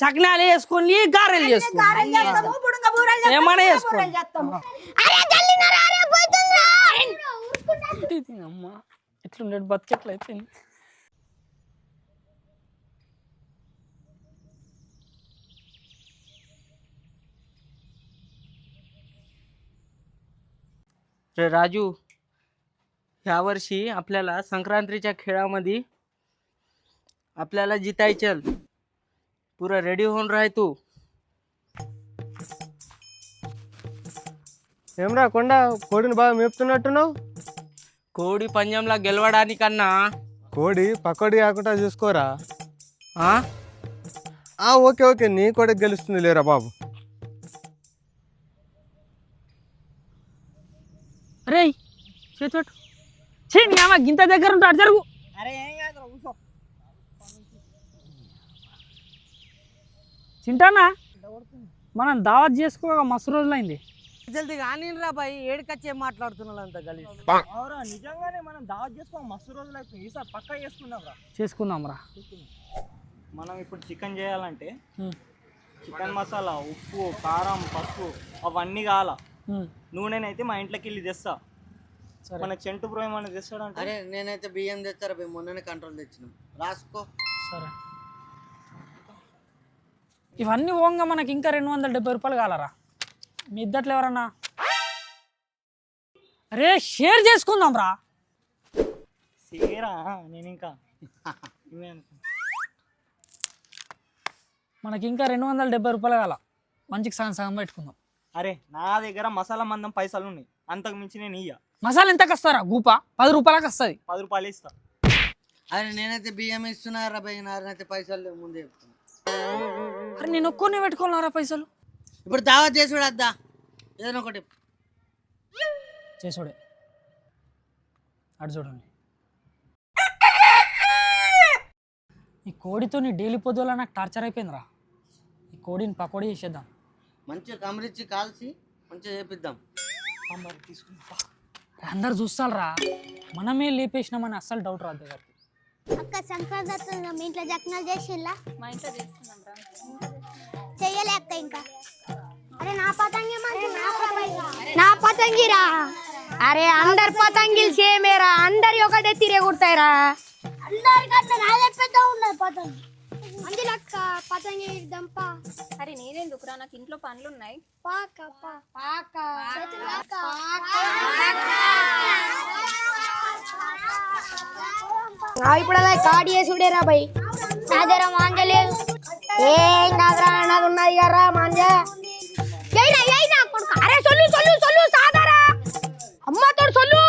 సకినాలు వేసుకొని గారెలు చేసుకోండి ఏమైనా చేసుకోండి అమ్మ ఎట్లుండే బతికెట్లయిపోయింది. रे राजू, यावर्षी आपल्याला संक्रांतीच्या खेळामध्ये आपल्याला जितायचल. पुरा रेडी होऊन राह तू. ఏమరా కొండ కోడిని బాగా మేపుతున్నట్టున్నావు. కోడి పంజంలా గెలవడానికన్నా కోడి పకోడి కాకుండా చూసుకోరా. ఆ? ఓకే ఓకే, నీ కోడి గెలుస్తుంది లేరా బాబు. రే చేతోటు చేయండి అమ్మ గింత దగ్గర ఉంటాడు జరుగు. చింటానా మనం దావత్ చేసుకోక మస్తు రోజులైంది. జల్దీ కానీ రా బాయ్, ఏడుకొచ్చి ఏం మాట్లాడుతున్నావు అంత గలీజ్. అవురా నిజంగానే మనం దావత్ చేసుకో మస్తు రోజులు అవుతుంది. ఈసారి పక్కా చేసుకుందాం రా. మనం ఇప్పుడు చికెన్ చేయాలంటే చికెన్ మసాలా, ఉప్పు, కారం, పసుపు అవన్నీ కావాల. నూనెనైతే మా ఇంట్లోకి వెళ్ళి తెస్తా. మన చెంటు బ్రో ఏమన్నా తెస్తాడంటే. అరే నేనైతే బియ్యం తెస్తారా బే, మొన్ననే కంట్రోల్ తెచ్చినాం, రాసుకో. సరే ఇవన్నీ పోగా మనకి ఇంకా 270 రూపాయలు కావాలరా. మీ ఇద్దట్లో ఎవరన్నా అరే షేర్ చేసుకుందాం రా. సేరా నేను ఇంకా మనకి ఇంకా 270 రూపాయలు కావాల. మంచికి సగం సగం పెట్టుకుందాం. అరే నా దగ్గర మసాలా మందం పైసలు ఉన్నాయి, అంతకు మించి నేను ఇయ్య. మసాలా ఎంతకు వస్తారా? గూప 10 రూపాయలకు వస్తుంది. 10 రూపాయలు ఇస్తా. అరే నేనైతే బియ్యం ఇస్తున్నారా బాయ్, నారైతే పైసలు లేవు ముందే చెప్తున్నా. అరే నేను ఒక్కొనే పెట్టుకోవాలరా పైసలు. ఇప్పుడు దావత్ చేసి చూడద్దా ఏదైనా ఒకటి చేసుడే. అటు చూడండి, ఈ కోడితో నీ డైలీ పొద్దుల నాకు టార్చర్ అయిపోయిందిరా. ఈ కోడిని పకోడీ చేసేద్దాం. మంచిగా కమరిచ్చి కాల్చి మంచిగా చేపిద్దాం. అందరు చూస్తారా మనమే లేపేసినామని అస్సలు డౌట్ రాదు దగ్గర. అక్క సంక్రాంతి మీ ఇంట్లో జక్నాలు చేసిల్లా? మా ఇంట్లో చేస్తున్నాం రా. చెయ్యలే అక్క ఇంకా. అరే నా పతంగి నా పతంగిరా. అరే అందరు పతంగిలు సేమేరా, అందరి ఒకటే తిరే కుడతాయిరా. అందరికట్లా నాదే పెద్ద ఉన్నది పతంగి. అందులక్క పతంగి దంప. అరే నేనెందుకురా, నాకు ఇంట్లో పనులు ఉన్నాయి. పాక పాక ఇప్పుడు అలా కాడి చేసుడేరా భయ్. నా దగ్గర మాంజ లేదు. ఏం కాదురా, నాది ఉన్నది కదరా మాంజ. అరే సొల్లు సొల్లు సొల్లు సాదారా అమ్మతో సొల్లు.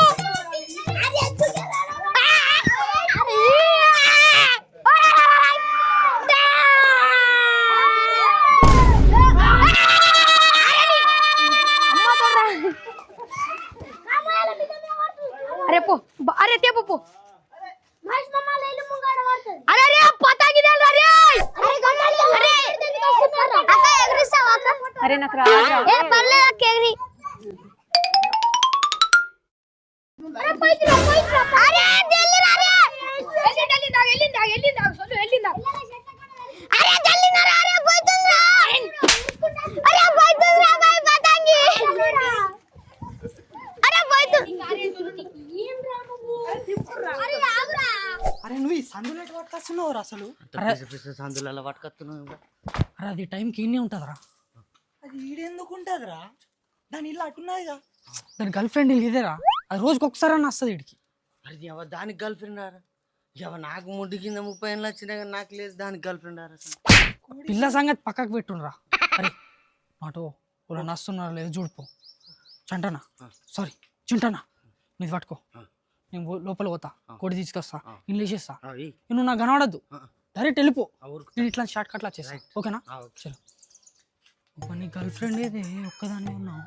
అరే పో, అరే తే పో. అరే రే పతాకి దేల్రా రే. అరే అక్క ఎగరిస్తావా అక్క? అరే నాకు రాదు. ఏ పర్లేదు అక్క ఎగరి. అరే పైకిరా పైకిరా. అరే జల్లిరా రే. ఎల్లిందా సొల్లు ఎల్లిందా. అరే జల్లినా రే పోతుందా. అరే పోతుందా బై పతంగి. అరే పోతుందా. అరే ఆగురా. అరే నువ్వు ఈ సందులో ఎటు పట్టుకొస్తున్నావు అసలు? సందులలో పట్టుకొస్తున్నావు. అరే అది టైంకి ఇన్ని ఉంటుందిరా. అది ఈడెందుకు ఉంటుందిరా? దాని ఇల్లు అట్టున్నదిగా. దాని గర్ల్ ఫ్రెండ్ ఇదేరా. అది రోజుకి ఒకసారి అన్న వస్తుంది వీడికి. అరే ఎవరు దానికి గర్ల్ ఫ్రెండ్ ఆరా? ఎవరు నాకు ముడ్డు కింద 30 ఏళ్ళు వచ్చినా కానీ నాకు లేదు దానికి గర్ల్ ఫ్రెండ్ ఆరా. పిల్ల సంగతి పక్కకు పెట్టుండ్రా. అరే నాటో వాళ్ళు నస్తున్నారా లేదు చూడిపో. చంటనా సారీ చింటనా నీది పట్టుకో. నేను లోపల పోతా, కోడి తీసుకొస్తా, ఇల్లు వేసేస్తా. నువ్వు నాకు కనబడద్దు, డైరెక్ట్ వెళ్ళిపో. నేను ఇట్లా షార్ట్ కట్లా చేస్తా, ఓకేనా? చలో. నీ గర్ల్ ఫ్రెండ్ ఏదే ఒక్కదాన్ని ఉన్నావు.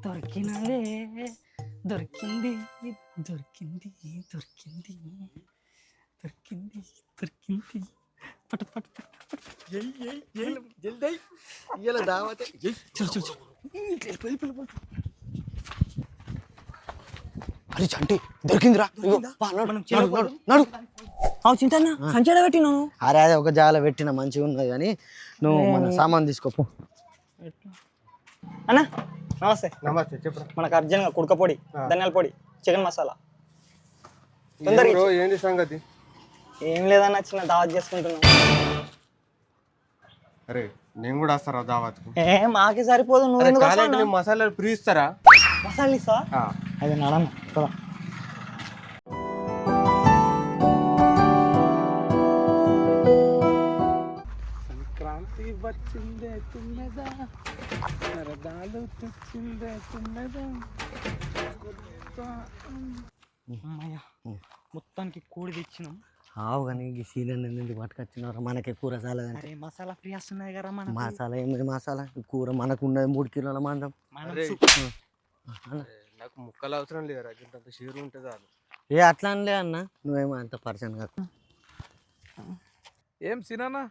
దొరికినవే దొరికింది దొరికింది దొరికింది దొరికింది దొరికింది పట్టు పట్టు పట్టు. ఇలా దావతే చలో చలో చలో. అరే చంటి దొరికిందిరా ఇగో, పా, నడు, నడు, నడు, నడు. చింతన్నా సంచడ పెట్టినావు. అరే అదే ఒక జాల పెట్టిన మంచిగా ఉన్నది కానీ నువ్వు మన సామాన్ తీసుకోపో. అన్న నమస్తే. నమస్తే చెప్పరా. మనకు అర్జెంట్గా కుడక పొడి, ధనియాల పొడి, చికెన్ మసాలా. బ్రో ఏంటి సంగతి? ఏం లేదన్న, చిన్న దావత్ చేసుకుంటున్నాం. అరే నేను కూడా వస్తారా దావత్కు? ఏ మాకే సరిపోదు, నువ్వు ఎందుకు వస్తావు అన్న? మసాలాలు ఫ్రీ ఇస్తారా? మసాలా ఇస్తా? అదే నాడన్న కదా. సంక్రాంతి వచ్చిందే తుమ్మెదా, సరదాలు తెచ్చిందే తుమ్మెదా. మొత్తానికి కూడి తెచ్చినాం. ఆవు కానీ ఈ సీనియర్ నుంచి పట్టుకొచ్చినారా? మనకి కూర చాలా అరే మసాలా ఫ్రీ వస్తున్నాయి కదా మన మసాలా ఏమి మసాలా ఈ కూర మనకు ఉన్నది 3 కిలోల మందం. నాకు ముక్కలు అవసరం లేదు, అంత షీరు ఉంటే చాలు. ఏ అట్లా అనలే అన్న, నువ్వేమో అంత పర్సన్ కాదు. ఏం సినానా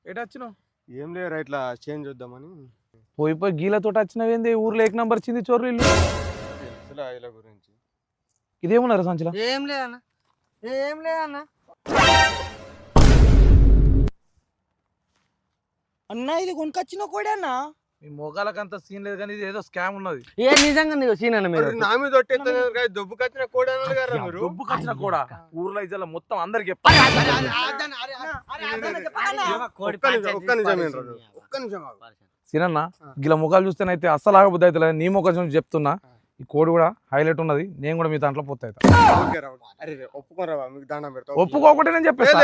ఎటొచ్చినావు? ఏం లేరా ఇట్లా చేంజ్ చూద్దామని. పోయి గీలతో వచ్చినవేంది? ఊర్లో 1 నంబర్ చింది చోర్లు ఇల్లు. తెలుసులా ఇలా గురించి. ఇదేమన్నారు సంచల? ఏం లేదన్నా, ఏం లేదన్నా. అన్న ఇది కొనుకొచ్చిన కూడా అన్న. మీ మొగాలకంత సీన్ లేదు కానీ ఇది ఏదో స్కామ్ ఉన్నది. ఏ నిజంగా నీవు సీనన్న మీరు నా మీద దొబ్బు కచ్చిన కూడా కదా మీరు. డబ్బు ఖర్చున కూడా ఊర్లో ఇజల మొత్తం అందరికి ఒక్క నిమిషం సీనన్న గిల ముఖాలు చూస్తేనైతే అస్సలు ఆగబుద్ధి అవుతుంది. నీ ముఖం చూసి చెప్తున్నా, ఈ కోడి కూడా హైలైట్ ఉన్నది. నేను కూడా మీ దాంట్లో పోతా ఒప్పుకోరా, మీకు దండం పెడతా. ఒప్పుకోకుంటే నేను చెప్పేస్తా.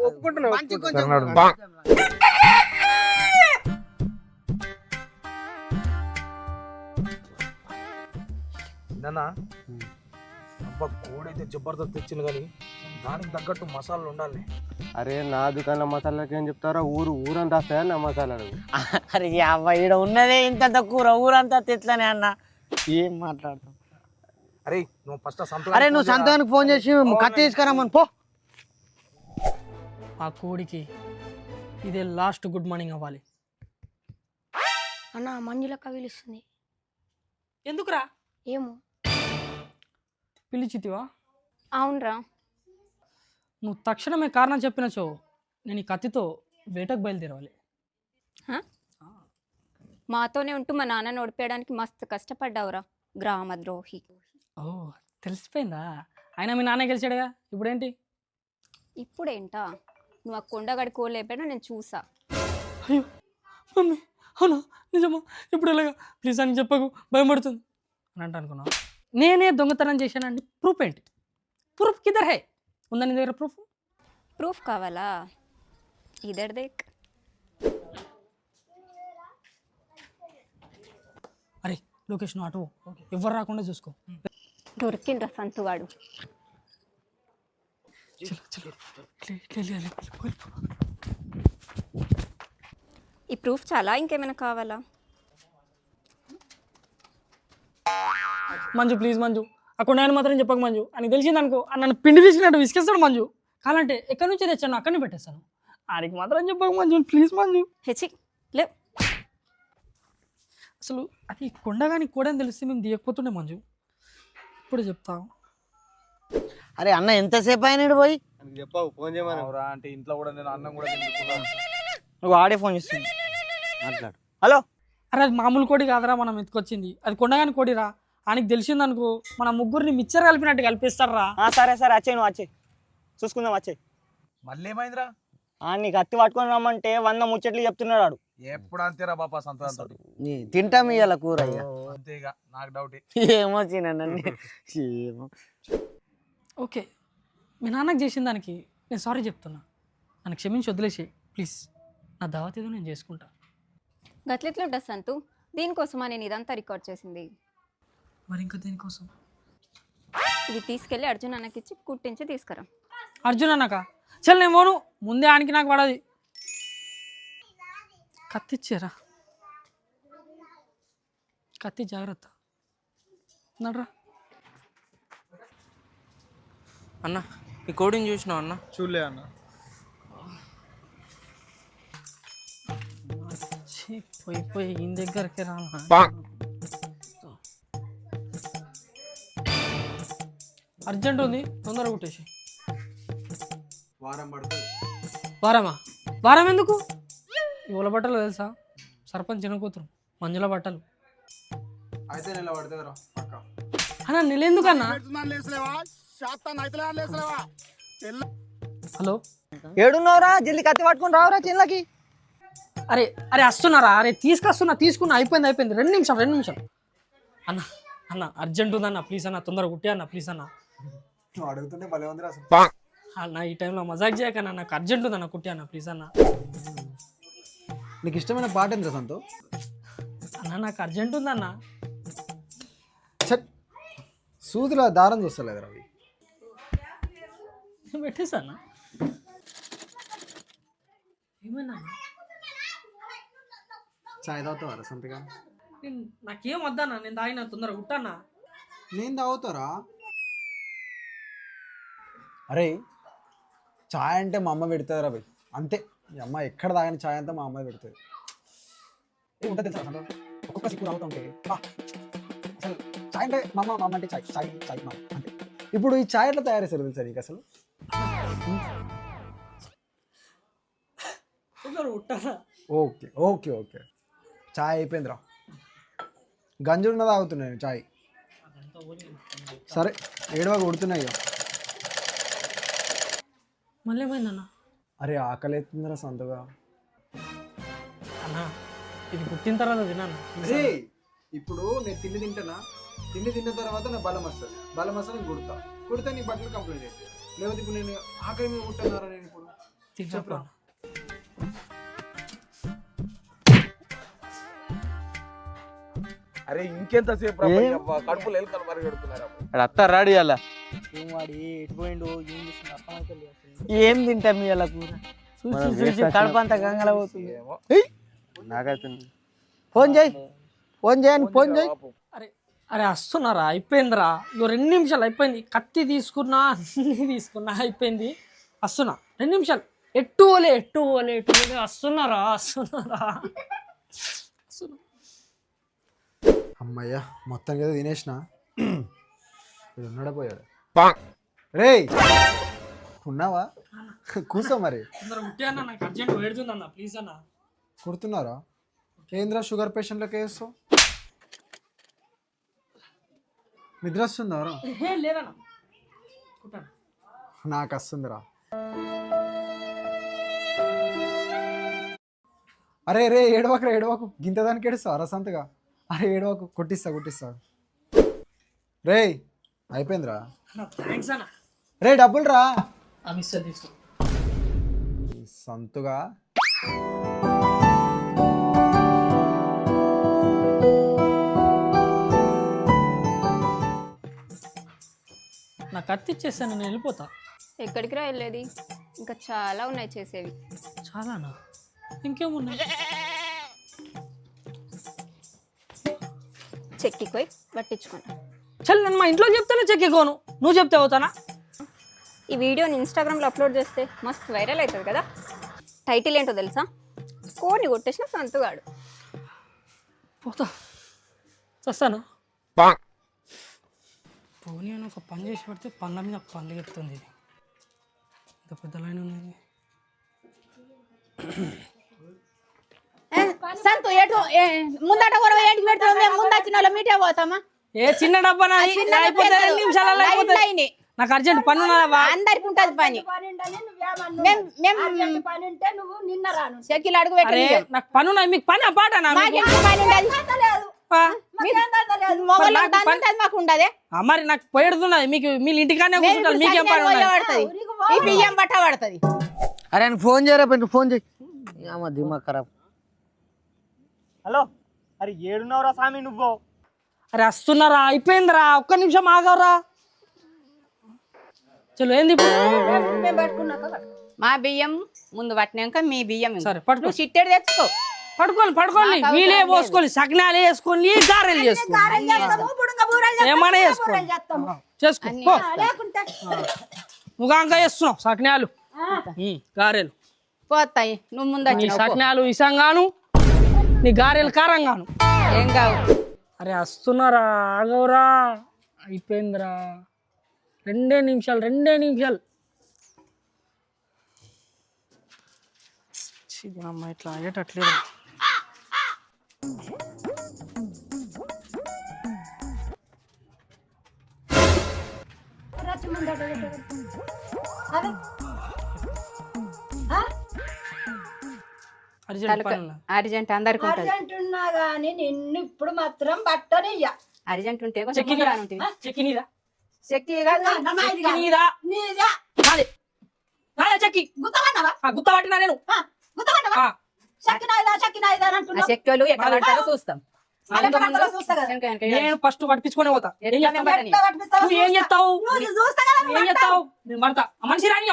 ఒప్పుకుంటున్నా. నిన్న అబ్బా కోడి అయితే జబర్దస్త్ తెచ్చింది కానీ దానికి తగ్గట్టు మసాలాలు ఉండాలి. అరే నా దుకాణంలో మసాలాకి ఏం చెప్తారా? ఊరంతా వస్తాయా నా మసాలాలు? అరే అవ్వ ఈడ ఉన్నదే ఇంత కూర, ఊరంతా తెట్లనే అన్న. ఏం మాట్లాడతాం? అరే నువ్వు ఫస్ట్ అరే నువ్వు సంతానికి ఫోన్ చేసి కత్తి తీసుకురామని పో. ఆ కోడికి ఇదే లాస్ట్ గుడ్ మార్నింగ్ అవ్వాలి. అన్న మంజుల కవిలిస్తుంది. ఎందుకురా? ఏమో. పిలిచితివా? అవునరా, నువ్వు తక్షణమే కారణం చెప్పినచో నేను ఈ కత్తితో వేటకు బయలుదేరాలి. మాతోనే ఉంటూ మా నాన్నని ఓడిపోయడానికి మస్తు కష్టపడ్డావురా గ్రామద్రోహి. ఓ తెలిసిపోయిందా? అయినా మీ నాన్న గెలిచాడుగా, ఇప్పుడేంటి? ఇప్పుడేంటా, నువ్వు ఆ కొండగడి కోలేపాడు, నేను చూసా. అయ్యో మమ్మీ, అవునా నిజమా? ఇప్పుడు ఎలాగా? ప్లీజ్ అని చెప్పకు, భయపడుతుంది అని అంట అనుకున్నావు. నేనే దొంగతనం చేశానండి. ప్రూఫ్ ఏంటి? ప్రూఫ్ కిదర్ హై? ఉందా నీ దగ్గర ప్రూఫ్? ప్రూఫ్ కావాలా? ఇదర్ దేక్. అరే లొకేషన్ అటు ఎవరు రాకుండా చూసుకో. దొరికిండ్రా సంతుగాడు. ఈ ప్రూఫ్ చాలా, ఇంకేమైనా కావాలా? మంజు ప్లీజ్ మంజు, అక్కడ ఆయన మాత్రం చెప్పక మంజు. అని తెలిసింది అనుకో, నన్ను పిండి విసినట్టు విసికేస్తాడు మంజు. కాలంటే ఎక్కడి నుంచి తెచ్చాను అక్కడనే పెట్టేస్తాను. ఆడికి మాత్రం చెప్పక మంజు, ప్లీజ్ మంజు. హెచ్చి లేవు. అసలు అది కొండగాని కూడా తెలిస్తే మేము దిగకపోతుండే మంజు. ఇప్పుడు చెప్తాం. అరే అన్న ఎంతసేపు అయినాడు పోయి? చెప్పావు ఫోన్ చేయమని. అంటే ఇంట్లో కూడా నేను అన్నం కూడా తింటున్నాను. నువ్వు ఆడే ఫోన్ చేస్తుంది. మాట్లాడు. హలో. అరే అది మామూలు కోడి కాదురా, మనం ఎత్తుకొచ్చింది. అది కొండగాని కోడిరా. ఆయనకి తెలిసింది అనుకో, మన ముగ్గురిని మిక్చర్ కలిపినట్టు కలిపిస్తారా. సరే సరే వచ్చాయి, నువ్వు వచ్చాయి, చూసుకుందాం వచ్చాయి. మళ్ళీ ఏమైందిరా? నీకు అత్తి పట్టుకొని రమ్మంటే 100 ముచ్చట్లు చెప్తున్నాడు వాడు. ఎప్పుడు అంతేరా బాపా సంతానంతో. తింటాం ఇవాళ కూర. అంతేగా, నాకు డౌట్. ఏమో చిన్న ఏమో. ఓకే, మీ నాన్నకు చేసిన దానికి నేను సారీ చెప్తున్నా. నన్ను క్షమించి వదిలేసి ప్లీజ్. నా దావత్ ఏదో నేను చేసుకుంటా. గట్లెట్లుంటా సంతు? దీనికోసమా నేను ఇదంతా రికార్డ్ చేసింది? మరి ఇంకా దేనికోసం? ఇది తీసుకెళ్ళి అర్జున్ అన్నకి ఇచ్చి కుట్టించి తీసుకురా. అర్జున్ అన్నాక చల్ నేను పోను, ముందే ఆనికి నాకు పడది. కత్తి ఇచ్చారా? కత్తి జాగ్రత్త. నడ్రా అన్న ఈ కోడిని చూసినావు అన్న? చూడలే అన్న. పోయి పోయి ఈయన దగ్గరికి రా. అర్జెంట్ ఉంది, తొందరగా కుట్టేసి. వారం పడుతుంది. వారమా? వారం ఎందుకు? ఇవాళ బట్టలు తెలుసా, సర్పంచ్ చిన్న కూతురు మంజుల బట్టలు. అయితే నెల పడుతుంది రా పక్క. అన్నా నెల ఎందుకన్నా? హలో, ఏడున్నావురా? జల్ది కత్తి పట్టుకొని రావురా చిన్నకి. అరే అరే వస్తున్నారా? అరే తీసుకున్నా, అయిపోయింది 2 నిమిషాలు. అన్న అన్న అర్జెంట్ ఉందన్న, ప్లీజ్ అన్న, తొందరగా కుట్టే అన్న, ప్లీజ్ అన్న. నువ్వు అడుగుతుంటే భలే ఉంది రా. అన్న ఈ టైంలో మజాక్ చేయకన్నా, నాకు అర్జెంట్ ఉందన్న, కుట్టే అన్న, ప్లీజ్ అన్న. నీకు ఇష్టమైన పాట ఏంద్రా సంతో? అన్న నాకు అర్జెంట్ ఉందన్న. సూదిలో దారం చూస్తలేదు రవి. పెట్టేసానా? ఏమన్నా చాయ్ తాగుతావా సంతగా? నాకేం వద్దన్నా, నేను తాగిన, తొందరగా కుట్టన్నా. నేను తాగుతారా? అరే చాయ్ అంటే మా అమ్మ పెడుతుంది రా భయ్, అంతే. మీ అమ్మ ఎక్కడ తాగని చాయ్ అంతా మా అమ్మ పెడుతుంది. ఉంటుంది తెలుసా సంతో? ఒక్కొక్క సిక్కు తాగుతూ ఉంటే అసలు చాయ్ అంటే మా అమ్మ అంటే చాయ్ చాయ్ చాయ్ మా అంతే. ఇప్పుడు ఈ చాయ్ ఎట్లా తయారు చేస్తారు తెలుసా నీకు అసలు? తొందరగా కుట్టన్నా. ఓకే ఓకే ఓకే, చాయ్ అయిపోయిందిరా. గంజు ఉన్నది తాగుతున్నాయి నేను చాయ్. సరే ఏడవగా ఉడుతున్నాయి ఇక. మళ్ళీ ఏమైందన్న? అరే ఆకలి అవుతుందిరా సంతగా. అన్న ఇది పుట్టిన తర్వాత తిన్నాను. అరే ఇప్పుడు నేను తిండి తింటానా, తిండి తిన్న తర్వాత నా బలం వస్తుంది, బలం వస్తే నేను కుడతా నీ బట్టలు కంప్లీట్ అవుతాయి. లేకపోతే ఇప్పుడు నేను ఆకలి మీద కుట్టానారా నేను ఇప్పుడు? చెప్పరా? అరే ఇంకెంతసేపు కడుపులు ఎలుకలు మరి పెడుతున్నారు. అత్త రాడి అలా ఏం వాడి ఎటు పోయిండు, ఏం చేసిండు అర్థం అయితే లేదు అసలు. ఏం తింటాం మీ అలా కూర? చూసి కడుపు అంతా గంగల పోతుంది. నాకైతే ఫోన్ చేయి. అరే అరే వస్తున్నారా? అయిపోయిందిరా, ఇగో 2 నిమిషాలు అయిపోయింది. కత్తి తీసుకున్నా, అన్ని తీసుకున్నా, అయిపోయింది. వస్తున్నా, 2 నిమిషాలు. ఎట్టు పోలే వస్తున్నారా? అమ్మయ్యా మొత్తానికి ఏదో తినేసిన. ఇది ఉన్నాడా పోయాడు? రే ఉన్నావా? కూర్చో మరి. నాకు అర్జెంట్ పెడుతుందన్న, ప్లీజ్ అన్న. కుడుతున్నారా? ఏంద్రా షుగర్ పేషెంట్లకి వేస్తావు? నిద్ర వస్తుందా? లేదన్న, కుట్టాను. నాకు వస్తుందిరా. అరే రే ఏడవకు, గింత దానికి ఏడుస్తావు రసంతగా. అరే ఏడవకు, కొట్టిస్తా. రే అయిపోయిందిరా. థ్యాంక్స్ అన్న. రే డబ్బులు రా. తీసుకో సంతుగా. నా కత్తి ఇచ్చేస్తాను, నేను వెళ్ళిపోతా. ఎక్కడికి రా వెళ్ళేది? ఇంకా చాలా ఉన్నాయి చేసేవి. చాలానా? ఇంకేమున్నాయి? చెక్కి పోయి పట్టించుకున్నా. చల్, నేను మా ఇంట్లో చెప్తానే చెక్కికోను, నువ్వు చెప్తే అవుతానా? ఈ వీడియోని ఇన్స్టాగ్రామ్లో అప్లోడ్ చేస్తే మస్తు వైరల్ అవుతుంది కదా. టైటిల్ ఏంటో తెలుసా? కోడిని కొట్టేసిన సంతుగాడు. పోతా, వస్తాను. పోనీ అని ఒక పని చేసి పెడితే పనుల మీద పనులు చెప్తుంది. ఇది ఇంత పెద్ద లైన్ ఉంది. సంతు ఎటు ముందట కూడా ఏంటి పెడతాం? మేము ముందు వచ్చిన వాళ్ళ మీటే పోతామా? ఏ చిన్న డబ్బా నాది, అయిపోతే 2 నిమిషాలలో అయిపోతుంది. నాకు అర్జెంట్ పని ఉన్నదా? అందరికి ఉంటది పని. చెక్కిలు అడుగు అరే నాకు పని ఉన్నాయి, మీకు పని పాటనా? మాకు ఉండదే. మరి నాకు పోయేడుతున్నది, మీకు మీ ఇంటికానే కూర్చుంటారు, మీకేం పని ఉన్నది? ఈ బియ్యం బట్ట పడుతుంది. అరే ఆయన ఫోన్ చేయరా, ఫోన్ చేయి. దిమాగ్ ఖరాబ్. హలో, అరే ఏడున్నావురా స్వామి నువ్వు? అరే వస్తున్నారా? అయిపోయిందిరా, 1 నిమిషం ఆగవరా. చలో ఏంది మా బియ్యం ముందు పట్టినాక మీ బియ్యం సరే పట్టుకో. చిట్టెడు తెచ్చుకో. పడుకోండి వీలే పోసుకోండి, సగ్నాలు వేసుకోండి, గారెలు చేసుకోండి, ఏమైనా చేసుకో. ముఖంగా వేస్తున్నావు సగ్నాలు, గారెలు పోతాయి. నువ్వు ముందు సగ్నాలు ఇసంగాను నీ గారెలు కారంగాను. ఏం కావు. అరే వస్తున్నారా, ఆగవురా, అయిపోయిందిరా. 2 నిమిషాలు. అమ్మ ఇట్లా అయ్యేటట్లేదు. అర్జెంట్ అందరికి ఉంటుంది. అంటున్నా గాని నిన్ను ఇప్పుడు మాత్రం బట్టనియ్య. అర్జెంట్ ఉంటే కొంచెం ముందు రానుంటివి. చెక్కినీదా శక్తి కాదు చెక్కినీదా నీదా నాదే చెక్కి గుత్తమన్నావా? గుత్త పట్టినా నేను. గుత్తమన్నావా? చక్కినాయిదా ఆ అంటున్నా. శక్తి వాళ్ళు ఎక్కడ పడతారో చూస్తాం. ఎక్కడ పడతారో చూస్తా కదా. నేను ఫస్ట్ పట్టించుకునే పోతా. ఏం ఎట్లా చేస్తావు? పట్టని? ఎట్లా పట్టిస్తావో నువ్వు ఏం చేస్తావు? నువ్వు చూస్తా కదా నువ్వు ఏం పడతావు. చేస్తావు? నేను పడతా. మనిషి రాని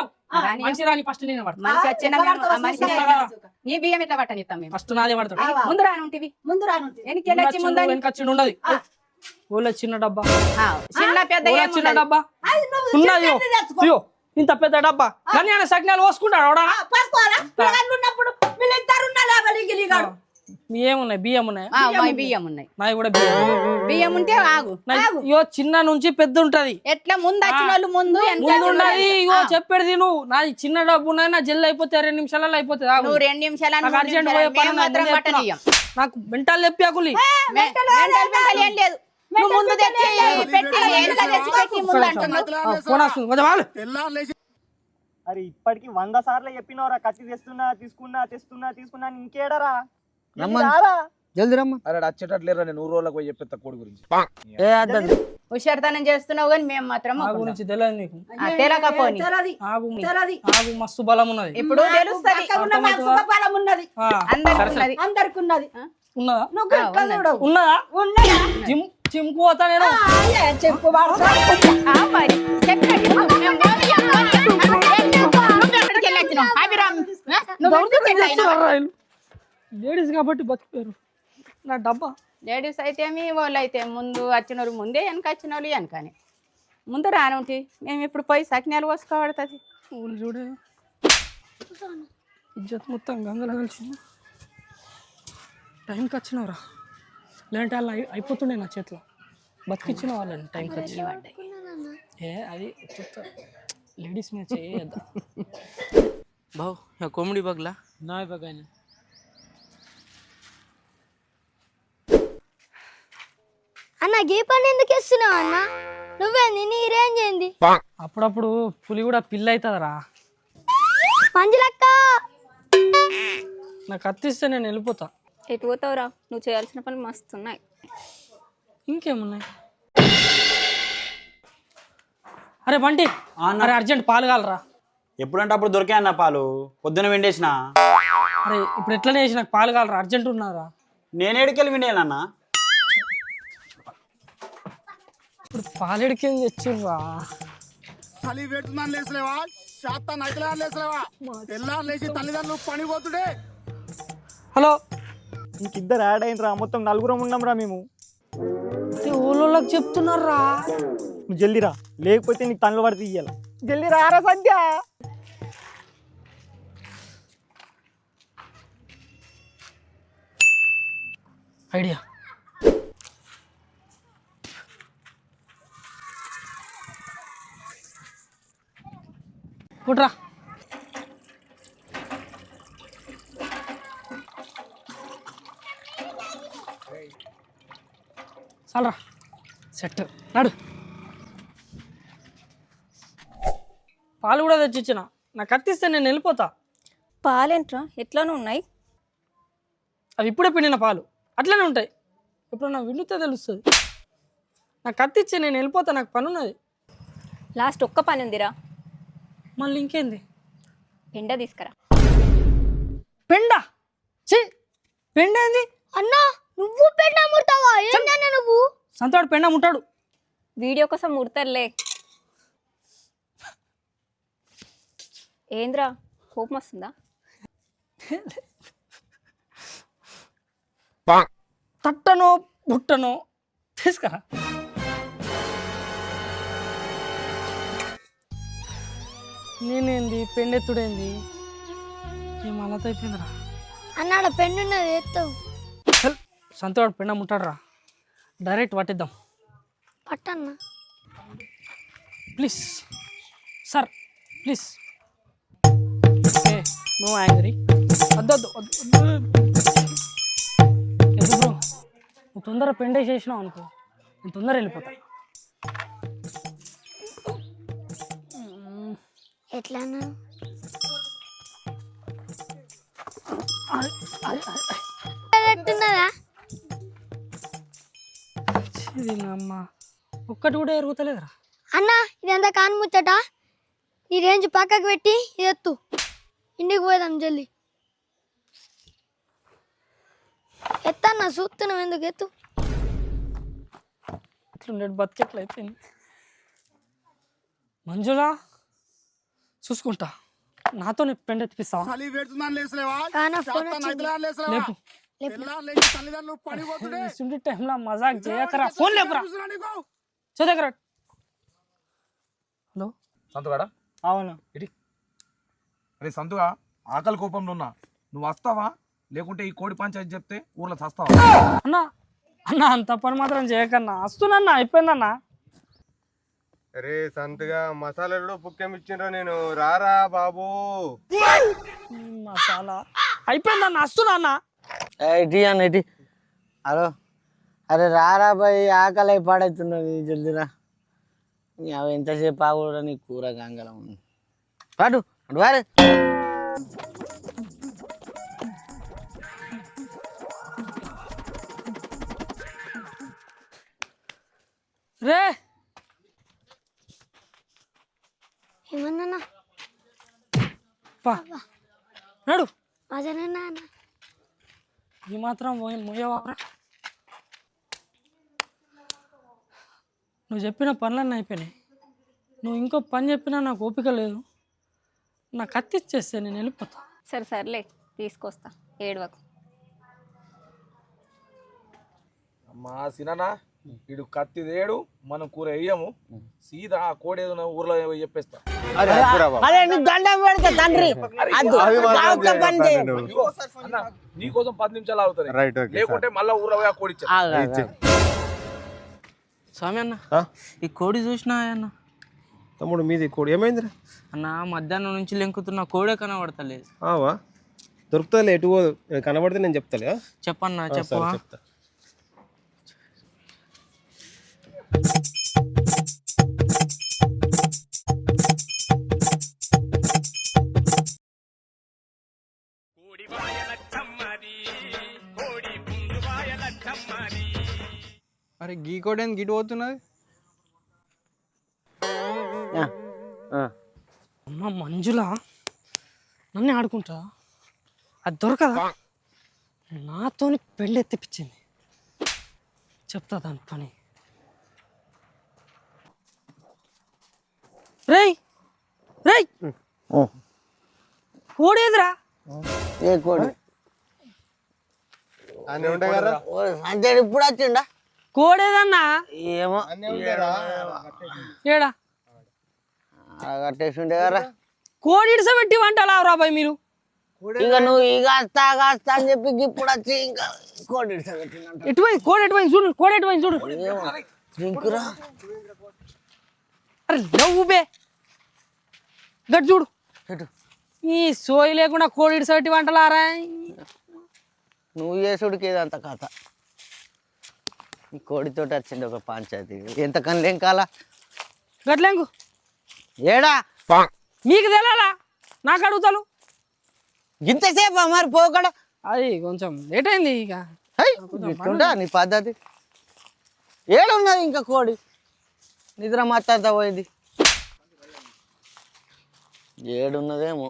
రాని. మనిషి రాని ఫస్ట్ నేను పడతా. మనిషి వచ్చిన ఎట్లా పడతావో మనిషి చూస్తా. నీ బియ్యం ఎట్లా పట్టనిస్తాం మేము. ఫస్ట్ నాదే పడతాడు. ఆవా. ముందు రానుంటివి. ముందు రానుంది. వెనకెళ్ళి వచ్చి ముందని వెనకొచ్చి ఉండదు. ఊళ్ళో చిన్న డబ్బా, చిన్న పెద్ద ఊళ్ళో ఏం చిన్న ఉండదు. డబ్బా అది నువ్వు ఉన్నది. చిన్నది తెచ్చుకో. అయ్యో ఇంత పెద్ద డబ్బా కానీ ఆయన సగ్నాలు పోసుకుంటాడు ఆవిడ. పసుకోవాలా? పిల్లగాళ్ళు ఉన్నప్పుడు వీళ్ళిద్దరు ఉన్నారు గిలిగాడు. ఏమున్నాయి? బియ్యం ఉన్నాయి. మా బియ్యం ఉన్నాయి. నాయి కూడా బియ్యం. బియ్యం ఉంటే ఆగు. ఇయో చిన్న నుంచి పెద్ద ఉంటది. ఎట్లా ముందు వచ్చిన వాళ్ళు ముందు వెనక ముందు వచ్చిన ఉన్నది. వాళ్ళు ఇగో చెప్పేది నువ్వు. నాది చిన్న డబ్బు ఉన్నది. నా జల్ది అయిపోతే 2 నిమిషాలలో అయిపోతుంది. ఆగు. నువ్వు 2 నిమిషాలు నాకు అర్జెంట్ పోయే పని ఉన్నది. మాత్రం నేను పట్టనియ్యం. చెప్తున్నా. నాకు మెంటల్ తెప్పియాకులి. మెంటల్ ఏం లేదు. నువ్వు ముందు తెచ్చి పెట్టి వెనక తెచ్చి పెట్టి ముందు అంటున్నావు. ఫోన్ వస్తుంది కొంచెం ఆగు. అరే ఇప్పటికి 100 సార్లు చెప్పినవరా కత్తి తెస్తున్నా అని ఇంకేడరా రారా? జల్ది రమ్మ. అరే వచ్చేటట్లేరా, నేను 100 రోజులకు పోయి చెప్పేస్తా కోడి గురించి. హుషారుతనం చేస్తున్నావు కానీ మేము మాత్రం నా గురించి తెలియదు నీకు. తెలకపోని తెలది ఆగు తెలది. ఆగు మస్తు బలం ఉన్నది. ఇప్పుడు తెలుస్తుంది. ఉన్న మాకు సుఖఫలం ఉన్నది. ఆ, అందరికి ఉన్నది. అందరికి ఉన్నది. ఉన్నదా? నువ్వు గట్ల చూడవు. ఉన్నదా? ఉన్నదా? జిమ్కు పోతా నేను. చెప్పు వాడుతా. ఆ మరి చెప్పండి. నువ్వు ఎక్కడికి వెళ్ళొచ్చినావు? అభిరామ్, నువ్వు ఎందుకు వెళ్ళినావు? లేడీస్ కాబట్టి బతికారు. నా డబ్బా లేడీస్ అయితే మీ వాళ్ళు అయితే ముందు వచ్చిన వాళ్ళు ముందే వెనక వచ్చిన వాళ్ళు వెనకని ముందు రానుంటి. మేము ఇప్పుడు పోయి సకినాలు పోసుకోబడుతుంది. ఊళ్ళు చూడే ఇజ్జత్ మొత్తం గంగలో కలిసి టైంకి వచ్చినవరా. లేదంటే అలా అయిపోతుండే నా చేతిలో. బతికిచ్చిన వాళ్ళని టైంకి వచ్చి. అది లేడీస్ మీద చేయద్దా भाऊ ह्या कोंबडी बघला नाही बघायला. అన్న గీ పని ఎందుకు ఇస్తున్నావు అన్న? నువ్వేంది నీ రేంజ్ ఏంది? అప్పుడప్పుడు పులి కూడా పిల్ల అవుతుందిరా. మంజులక్క నాకు అత్తిస్తే నేను వెళ్ళిపోతా. ఎటు పోతావురా? నువ్వు చేయాల్సిన పనులు మస్తు ఉన్నాయి. ఇంకేమున్నాయి? అరే బంటి, అరే అర్జెంట్ పాలు కాలరా. ఎప్పుడంటే అప్పుడు దొరికాయి అన్న పాలు, పొద్దున విండేసిన. అరే ఇప్పుడు ఎట్లనే చేసి నాకు పాలు కాలరా, అర్జెంట్ ఉన్నారా. నేనేడికెళ్ళి విండేనన్నా. ఇప్పుడు పాలెడికి తెచ్చిర్రా. చలి పెడుతుందని లేసలేవా? శాతం నైతలా లేసలేవా? తెల్లారు లేచి తల్లిదండ్రులు పని పోతుడే. హలో, ఇంకిద్దరు యాడ్ అయినరా, మొత్తం 4 ఉన్నాం రా మేము. ఊళ్ళోకి చెప్తున్నారా. నువ్వు జల్దీ రా, లేకపోతే నీకు తనలు పడితే ఇయ్యాల. జల్దీ రారా సంధ్య. ఐడియా. కుట్రా. చాలరా, సెట్ నాడు. పాలు కూడా తెచ్చిచ్చిన. నాకు కత్తిస్తే నేను వెళ్ళిపోతా. పాలేంట్రా ఎట్లానూ ఉన్నాయి? అవి ఇప్పుడే పిండిన పాలు అట్లనే ఉంటాయి. ఎప్పుడన్నా విండితే తెలుస్తుంది. నాకు కత్తిచ్చి నేను వెళ్ళిపోతా, నాకు పని ఉన్నది. లాస్ట్ ఒక్క పని ఉందిరా. మళ్ళీ ఇంకేంది? పెండ తీసుకురా. పెండ? ఛీ, పెండ ఏంది అన్న? నువ్వు పెండ ముడతావా? ఏంటన్నా నువ్వు? సంతోడు పెండ ముట్టాడు. వీడియో కోసం ముడతారులే. ఏంద్రా కోపం వస్తుందా? తట్టనో బుట్టనో తీసుకురా. నేనేంది పెండెత్తుడేంది? ఏం అలత అయిపోయిందిరా. అన్నాడ పెండున్నది ఎత్తావు. సంతోడు పిండ ముట్టాడురా డైరెక్ట్ పట్టిద్దాం పట్టన్న please sir please okay no angry వద్దు ఎదు బ్రో నువ్వు తొందర పెండే చేసినావు అనుకో నేను తొందర వెళ్ళిపోతా ఎట్లన్నా అమ్మ ఒక్కటి కూడా ఎరుగుతలేదురా అన్న ఇదంతా కాని ముచ్చట ఈ రేంజ్ పక్కకు పెట్టి ఇది ఎత్తు ఇంటికి పోదాం జల్దీ ఎత్తన్న చూస్తున్నాం ఎందుకు ఎత్తు ఇట్లుండే బతికెట్లు అయిపోయింది మంజులా చూసుకుంటా నాతో పెండ ఎత్తిపిస్తావా చలి పెడుతుందని లేసలేవా కానా ఫోన్ శాతం వచ్చింది. నైతలేని లేసలేవా లేపు తెల్లారి లేచి తల్లిదండ్రులు పని పోతుండే ఇటువంటి టైంలో మజాక్ చేయకరా ఫోన్ లేపురా చూస్తున్నా నీకు? చదగరా హలో సంతుగాడా అవును అరే సంతుగా ఆకలి కోపంలో ఉన్నా నువ్వు వస్తావా లేకుంటే ఈ కోడి పంచాయతీ చెప్తే ఊర్లో చస్తావా అన్న అన్న అంత పని మాత్రం చేయకన్నా వస్తున్నా అయిపోయిందన్నా అరే సంతగా మసాలాలు పుక్కెం ఇచ్చిండ్రా నేను రారా బాబు మసాలా అయిపోయిందన్న వస్తున్నా ఇటీ అన్న ఇటీ హలో అరే రారా బాయ్ ఆకలి పాడవుతున్నది జల్దిరా అవి ఎంతసేపు ఆగురా నీ కూర గంగలం పాటు అటు వారే రే ఏమన్నా పా నడు మజానేనా అన్న ఈ మాత్రం మొయ్యవారా నువ్వు చెప్పిన పనులన్నీ అయిపోయినాయి నువ్వు ఇంకో పని చెప్పినా నాకు ఓపిక లేదు నా కత్తి ఇచ్చేస్తే నేను వెళ్ళిపోతా సరే సర్లే తీసుకొస్తా ఏడవకు అమ్మా సిననా ఇడు కత్తి దేడు మనం కూర వేయము సీదా ఆ కోడి ఏదో ఊర్లో చెప్పేస్తా అరే అప్పురా బాబు. అరే నువ్వు దండం పెడతా తండ్రి అద్దు అవి మాత్రం ఆ ఒక్క పని చేయి. నువ్వు. ఇగో అన్న నీకోసం 10 నిమిషాలు అవుతుంది రైట్ ఓకే లేకుంటే మళ్ళా ఊర్లో పోయి ఆ కోడి ఇచ్చా ఆగు, ఆగు, ఆగు. స్వామి అన్న ఆ? ఈ కోడి చూసినా అన్న తమ్ముడు మీది కోడి ఏమైందిరా అన్న మధ్యాహ్నం నుంచి లెంకుతున్న కోడే కనబడతలేదు ఆవా దొరుకుతుందిలే ఎటు పోదు కనబడితే నేను చెప్తాలే ఆ? చెప్పన్నా సరే, చెప్పవా చెప్తా అరే గీ కోడి ఏంది గిటు పోతున్నది ఆ, ఆ. అమ్మ మంజుల నన్నే ఆడుకుంటా అది దొరకదా నాతోని పెళ్ళి తెప్పించింది చెప్తా దాని పని రేయ్ రేయ్ ఓ, కోడేదిరా ఏ కోడి అని ఉండే కదా ఓ, సంజయ్ ఇప్పుడు వచ్చిండా కోడేదన్నా ఏమో ఏడా కట్టేసి ఉండే కదా కోడి ఇడిసబెట్టి వంటలా రాబాయ్ మీరు ఇక నువ్వు ఇక కాస్తా అని చెప్పి ఇప్పుడు వచ్చి ఇంకా కోడి ఇడిసబెట్టిందంట ఎటువైంది కోడి ఎటువైంది చూడు కోడి ఎటువైంది చూడు ఏమో జింకురా అరే నవ్వుబే గట్ చూడు ఎటు ఈ సోయి లేకుండా కోడి ఇడిసబెట్టి వంటలారా నువ్వు చేసుడికి ఏదంత కథ ఈ కోడితోటి వచ్చింది ఒక పంచాయతీ ఎంత కనలేం కాలా గట్లేంగు ఏడా మీకు తెలాలా నాకు అడుగుతాను ఇంతసేపు మరి పోకడ అది కొంచెం లేట్ అయింది ఇక ఇట్లుంటా నీ పద్ధతి ఏడున్నది ఇంకా కోడి నిద్ర మత్తంతా పోయింది ఏడున్నదేమో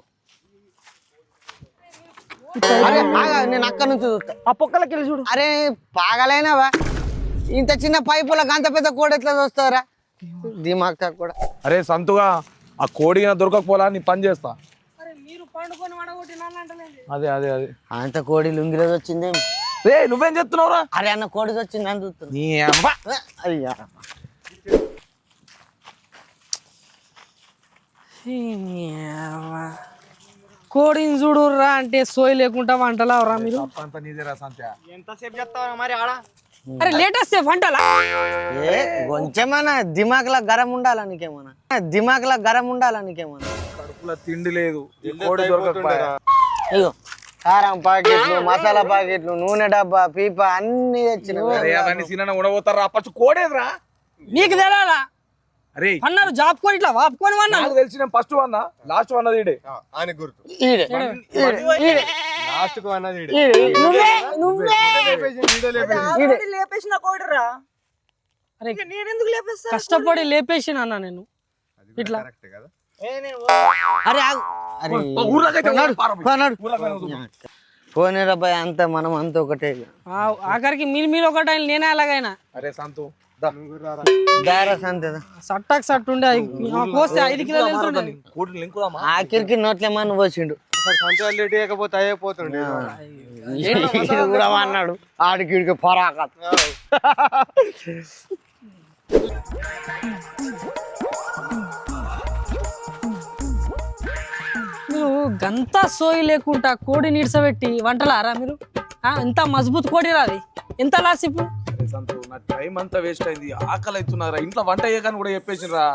అరే ఆగా, నేను అక్కడ నుంచి చూస్తా ఆ పొక్కలకి వెళ్ళి చూడు అరే పాగలైనవా ఇంత చిన్న పైపులకు అంత పెద్ద కోడి ఎట్లా చూస్తారా దిమాగ్ కూడా అరే సంతుగా ఆ కోడి దొరకకపోలా నీ పని చేస్తా మీరు పండుకొని వడగొట్టి నన్ను అంటలేదు అదే అదే అదే అంత కోడి లుంగిరోజు వచ్చిందేమో రే నువ్వేం చెప్తున్నావురా అరే అన్న కోడి వచ్చింది అని చూస్తున్నా నీ అమ్మ అయ్యా కోడిని చూడుర్రా అంటే సోయి లేకుండా వంటలావరా మీరు? అంత నీదేరా సంత్య. ఎంతసేపు చెప్తావు మరి ఆడ? అరే లేటెస్ట్ వంటలా? ఏ కొంచెమన్నా దిమాగ్లా గరం ఉండాలా నీకేమన్నా? దిమాగ్లా గరం ఉండాలా నీకేమన్నా? కడుపులో తిండి లేదు, ఈ కోడి దొరకకపోయా. అయ్యో కారం ప్యాకెట్లు, మసాలా ప్యాకెట్లు, నూనె డబ్బా, పీప అన్ని తెచ్చినావు. అరే అవన్నీ సిన్న ఉండబోతారా? ఫస్ట్ కోడేదిరా. నీకు తెలాలా? అరే అన్నారు జాబ్ కొని ఇట్లా వాపుకొని అన్నారు. నాకు తెలిసి నేను ఫస్ట్ వన్నా, లాస్ట్ వన్నది ఈడే. అని గుర్తు ఈడే, ఈడే, లాస్ట్ కు అన్నది ఈడే. ఈడే. నువ్వే లేపేసిన కోడిరా. అరే నేనెందుకు లేపేస్తా? కష్టపడి లేపేసిన అన్న నేను ఇట్లా. కరెక్ట్ కదా? అరే ఆగు. అరే ఊర్లోకైతే కొన్నాడు, పారపోయి. కొన్నాడు. ఊర్లోకైనా పోనీరా భయ్, అంత మనం అంత ఒకటే. ఆఖరికి మీరు ఒకటి నేనే అలాగైనా అరే సంతు దారా సంతేదా సట్టాకు సట్టు ఉండే కోస్తే 5 కిలోలు వెళ్తుండే. కోడిని లింకుదామా? ఆఖరికి నోట్లేమని పోసిండు. సంచాలు లేట్ చేయకపోతే అయిపోతుండే. ఈడు కూడా అన్నాడు ఆడికి పరాక. మీరు గంత సోయి లేకుండా కోడి నీడ్సబెట్టి వంటలారా మీరు? ఎంత మజబూత్ కోడి రాది, ఎంత లాస్ ఇప్పుడు? అరే సంతు, నా టైం అంతా వేస్ట్ అయింది, ఆకలి అవుతున్నారా. ఇంట్లో వంట అయ్యాకని కూడా చెప్పేసిరా.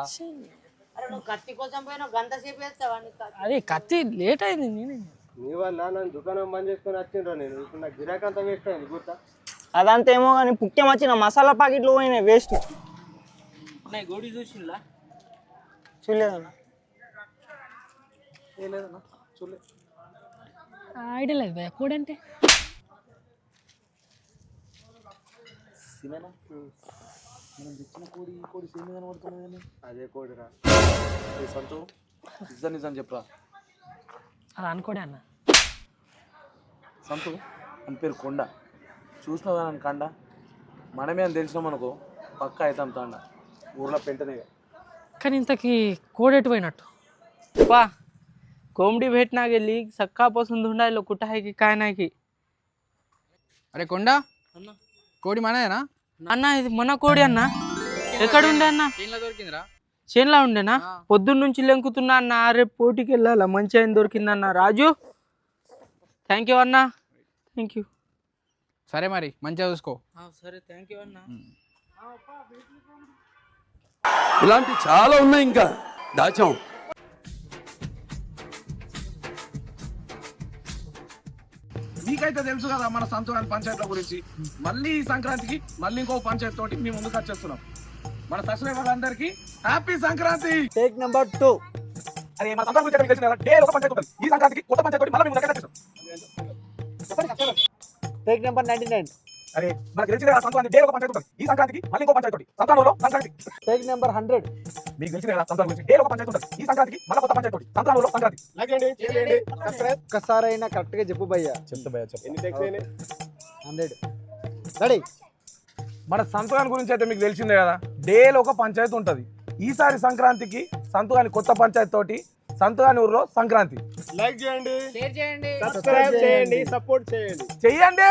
కత్తి కోసం పోయినా గంట సేపు వేస్తావా? అది కత్తి లేట్ అయింది. నేనే నీ వల్ల నన్ను దుకాణం బంద్ చేసుకొని వచ్చిండ్రా నేను. ఇప్పుడు నాకు గిరాకీ అంతా వేస్ట్ అయింది గుర్తా. అదంతా ఏమో కానీ పుక్యం వచ్చిన మసాలా ప్యాకెట్లు పోయినాయి వేస్ట్. గోడి చూసిందా? చూడలేదన్నా. ఐడియా లేదు భయ కోడి అంటే. అదే కోడిరా. సంతు నిజం నిజం చెప్పరా అది అనుకోడే అన్న. సంతు అని పేరు కొండ. చూసినావు కానీ కండ మనమే అని తెలిసినాం అనుకో పక్క అవుతాం తాండ. ఊర్లో పెంటనే. కానీ ఇంతకీ కోడి ఎటు పోయినట్టు? पा कोंबडी भेटना गेली सकाळपासून धुंडायलो कुठं आहे की काय नाही की. అరే కొండ కోడి మనదేనా? అన్న ఇది మన కోడి అన్న. ఎక్కడ ఉండే అన్న? దొరికిందిరా. చేన్లా ఉండేనా? పొద్దున్న నుంచి లెంకుతున్నా అన్న. రేపు పోటీకి వెళ్ళాలా, మంచి ఆయన దొరికిందన్న. రాజు థ్యాంక్ యూ అన్న. Thank you. సరే మరి మంచిగా చూసుకో. సరే థ్యాంక్ యూ అన్న. ఇలాంటి చాలా ఉన్నాయి ఇంకా దాచాం. మీకైతే తెలుసు కదా మన సంతోషాన్ని పంచాయతీల గురించి. మళ్ళీ ఈ సంక్రాంతికి మళ్ళీ ఇంకో పంచాయతీ తోటి మేము ముందుకు వచ్చేస్తున్నాం. మన సబ్స్క్రైబర్లు అందరికీ హ్యాపీ సంక్రాంతి. Take number 2. అరే మన సంక్రాంతి గురించి మీకు తెలిసిన డే ఒక పంచాయతీ ఉంటుంది. ఈ సంక్రాంతికి కొత్త పంచాయతీ తోటి మళ్ళీ మేము దగ్గర వచ్చేస్తాం. Take number 99. అరే మనకు తెలిసిన సంక్రాంతి డే ఒక పంచాయతీ ఉంటుంది. ఈ సంక్రాంతికి మళ్ళీ ఇంకో పంచాయతీ తోటి సంక్రాంతిలో సంక్రాంతి. Take number 100. మీకు తెలిసిన సంక్రాంతి గురించి డే ఒక పంచాయతీ ఉంటుంది. ఈ సంక్రాంతికి మళ్ళీ కొత్త పంచాయతీ తోటి సంక్రాంతిలో సంక్రాంతి. లైక్ చేయండి, షేర్ చేయండి, సబ్స్క్రైబ్. ఒక్కసారి అయినా కరెక్ట్ గా చెప్పు భయ్యా. చెప్తా భయ్యా చెప్పు. ఎన్ని టెక్స్ అయినాయి? 100. రెడీ. మన సంతుగాని గురించి అయితే మీకు తెలిసిందే కదా. డేలో ఒక పంచాయతీ ఉంటుంది. ఈసారి సంక్రాంతికి సంతుగాని కొత్త పంచాయతీ తోటి సంతుగాని ఊర్లో సంక్రాంతి. లైక్ చేయండి, షేర్ చేయండి, సబ్స్క్రైబ్ చేయండి, సపోర్ట్ చేయండి. చెయ్యండి.